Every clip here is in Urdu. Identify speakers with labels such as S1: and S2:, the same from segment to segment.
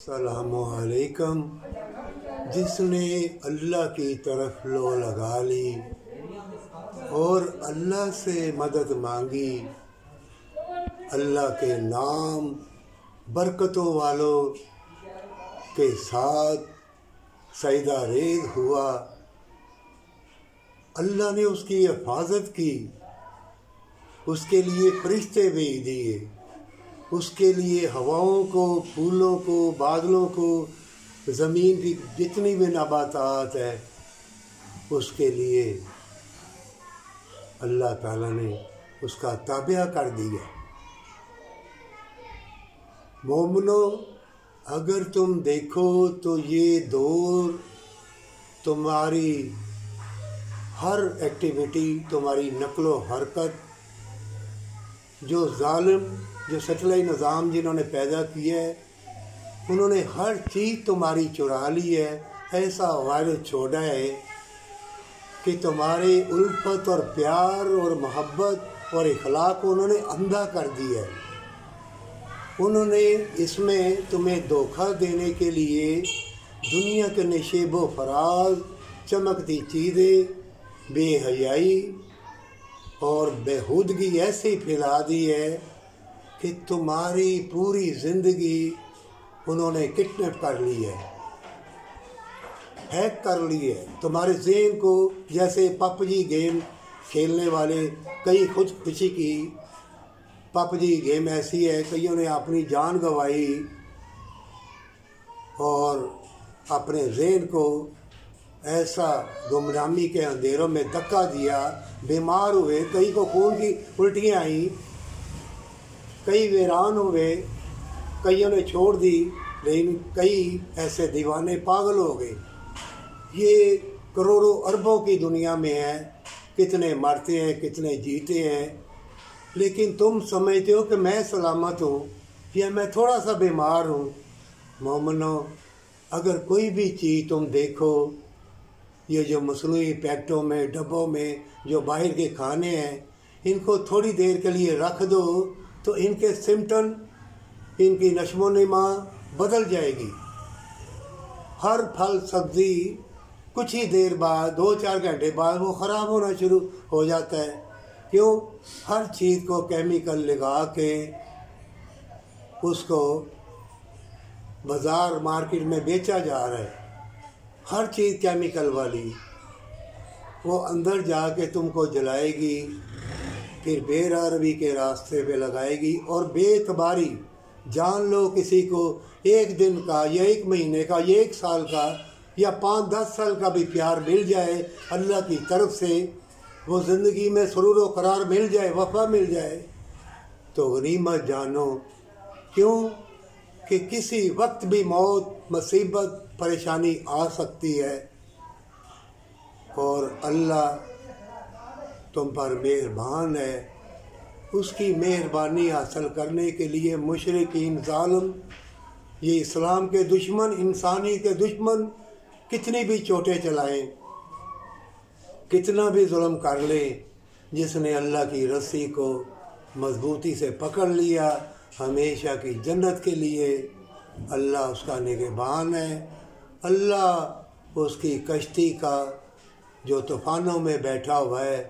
S1: السلام علیکم۔ جس نے اللہ کی طرف لو لگا لی اور اللہ سے مدد مانگی، اللہ کے نام برکتوں والوں کے ساتھ سجدہ ریز ہوا، اللہ نے اس کی حفاظت کی، اس کے لیے فرشتے بھیج دیے، اس کے لیے ہواؤں کو، پھولوں کو، بادلوں کو، زمین کی جتنی بھی نباتات ہے اس کے لیے اللہ تعالیٰ نے اس کا تابع کر دیا۔ مومنو، اگر تم دیکھو تو یہ دور تمہاری ہر ایکٹیویٹی، تمہاری نقل و حرکت، جو ظالم، جو سٹلائی نظام جنہوں نے پیدا کیا ہے، انہوں نے ہر چیز تمہاری چرا لی ہے، ایسا وائرس چھوڑا ہے کہ تمہارے الفت اور پیار اور محبت اور اخلاق کو انہوں نے اندھا کر دیا ہے۔ انہوں نے اس میں تمہیں دھوکہ دینے کے لیے دنیا کے نشیب و فراز، چمکتی چیزیں، بے حیائی اور بےہودگی ایسی پھیلا دی ہے کہ تمہاری پوری زندگی انہوں نے کڈنیپ کر لی ہے، ہیک کر لی ہے تمہارے ذہن کو۔ جیسے پب جی گیم کھیلنے والے کئی خود خوشی کی، پب جی گیم ایسی ہے، کئیوں نے اپنی جان گنوائی اور اپنے ذہن کو ایسا گمنامی کے اندھیروں میں دھکا دیا، بیمار ہوئے، کئی کو خون کی الٹیاں آئیں، کئی ویران ہوئے، کئیوں نے چھوڑ دی، لیکن کئی ایسے دیوانے پاگل ہو گئے۔ یہ کروڑوں اربوں کی دنیا میں ہے، کتنے مرتے ہیں، کتنے جیتے ہیں، لیکن تم سمجھتے ہو کہ میں سلامت ہوں یا میں تھوڑا سا بیمار ہوں۔ مومنو، اگر کوئی بھی چیز تم دیکھو، یہ جو مصنوعی پیکٹوں میں، ڈبوں میں جو باہر کے کھانے ہیں، ان کو تھوڑی دیر کے لیے رکھ دو تو ان کے سمٹم، ان کی نشو و نما بدل جائے گی۔ ہر پھل سبزی کچھ ہی دیر بعد، 2-4 گھنٹے بعد وہ خراب ہونا شروع ہو جاتا ہے۔ کیوں؟ ہر چیز کو کیمیکل لگا کے اس کو بازار مارکیٹ میں بیچا جا رہا ہے، ہر چیز کیمیکل والی، وہ اندر جا کے تم کو جلائے گی، پھر بے روی کے راستے پہ لگائے گی، اور بے اعتباری، جان لو کسی کو 1 دن کا یا 1 مہینے کا یا 1 سال کا یا 5-10 سال کا بھی پیار مل جائے اللہ کی طرف سے، وہ زندگی میں سرور و قرار مل جائے، وفا مل جائے، تو غنیمت جانو۔ کیوں کہ کسی وقت بھی موت، مصیبت، پریشانی آ سکتی ہے، اور اللہ تم پر مہربان ہے۔ اس کی مہربانی حاصل کرنے کے لیے مشرکین، ظالم، یہ اسلام کے دشمن، انسانی کے دشمن کتنی بھی چوٹیں چلائیں، کتنا بھی ظلم کر لیں، جس نے اللہ کی رسی کو مضبوطی سے پکڑ لیا، ہمیشہ کی جنت کے لیے اللہ اس کا نگہبان ہے۔ اللہ اس کی کشتی کا جو طوفانوں میں بیٹھا ہوا ہے،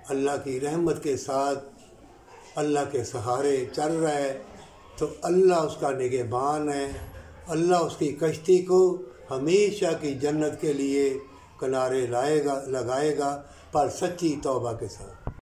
S1: اللہ کی رحمت کے ساتھ اللہ کے سہارے چل رہا ہے، تو اللہ اس کا نگہبان ہے۔ اللہ اس کی کشتی کو ہمیشہ کی جنت کے لیے کنارے لگائے گا، پر سچی توبہ کے ساتھ۔